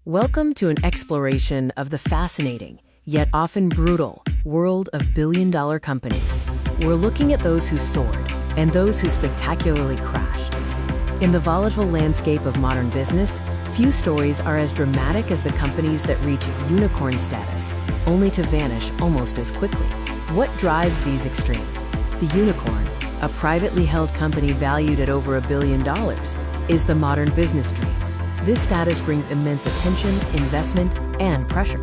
Welcome to an exploration of the fascinating, yet often brutal, world of billion-dollar companies. We're looking at those who soared and those who spectacularly crashed. In the volatile landscape of modern business, few stories are as dramatic as the companies that reach unicorn status, only to vanish almost as quickly. What drives these extremes? The unicorn, a privately held company valued at over $1 billion, is the modern business dream. This status brings immense attention, investment, and pressure.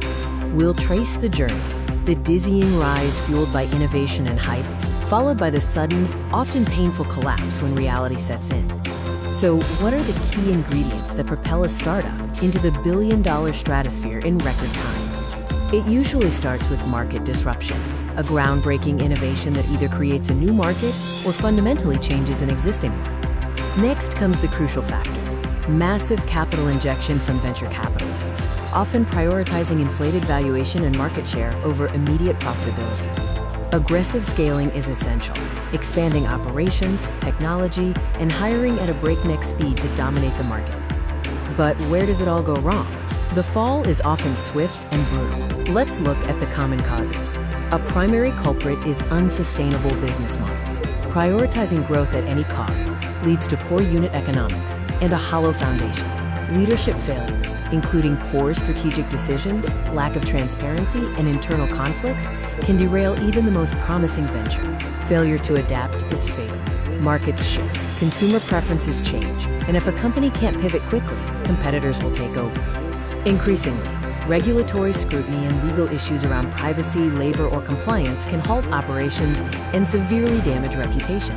We'll trace the journey, the dizzying rise fueled by innovation and hype, followed by the sudden, often painful collapse when reality sets in. So, what are the key ingredients that propel a startup into the billion-dollar stratosphere in record time? It usually starts with market disruption, a groundbreaking innovation that either creates a new market or fundamentally changes an existing one. Next comes the crucial factor: massive capital injection from venture capitalists, often prioritizing inflated valuation and market share over immediate profitability. Aggressive scaling is essential, expanding operations, technology, and hiring at a breakneck speed to dominate the market. But where does it all go wrong? The fall is often swift and brutal. Let's look at the common causes. A primary culprit is unsustainable business models. Prioritizing growth at any cost leads to poor unit economics and a hollow foundation. Leadership failures, including poor strategic decisions, lack of transparency, and internal conflicts, can derail even the most promising venture. Failure to adapt is fatal. Markets shift, consumer preferences change, and if a company can't pivot quickly, competitors will take over. Increasingly, regulatory scrutiny and legal issues around privacy, labor, or compliance can halt operations and severely damage reputation.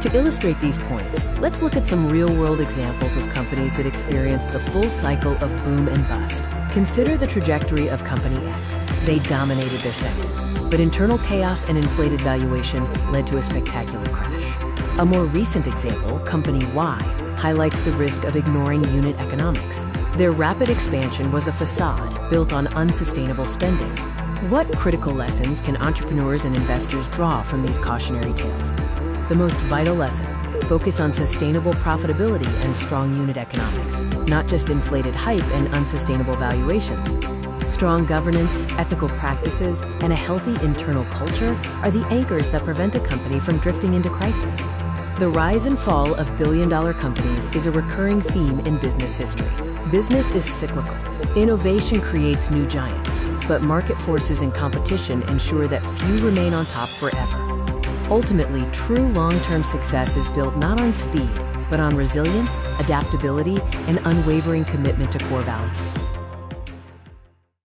To illustrate these points, let's look at some real-world examples of companies that experienced the full cycle of boom and bust. Consider the trajectory of Company X. They dominated their sector, but internal chaos and inflated valuation led to a spectacular crash. A more recent example, Company Y, highlights the risk of ignoring unit economics. Their rapid expansion was a facade built on unsustainable spending. What critical lessons can entrepreneurs and investors draw from these cautionary tales? The most vital lesson: focus on sustainable profitability and strong unit economics, not just inflated hype and unsustainable valuations. Strong governance, ethical practices, and a healthy internal culture are the anchors that prevent a company from drifting into crisis. The rise and fall of billion-dollar companies is a recurring theme in business history. Business is cyclical. Innovation creates new giants, but market forces and competition ensure that few remain on top forever. Ultimately, true long-term success is built not on speed, but on resilience, adaptability, and unwavering commitment to core values.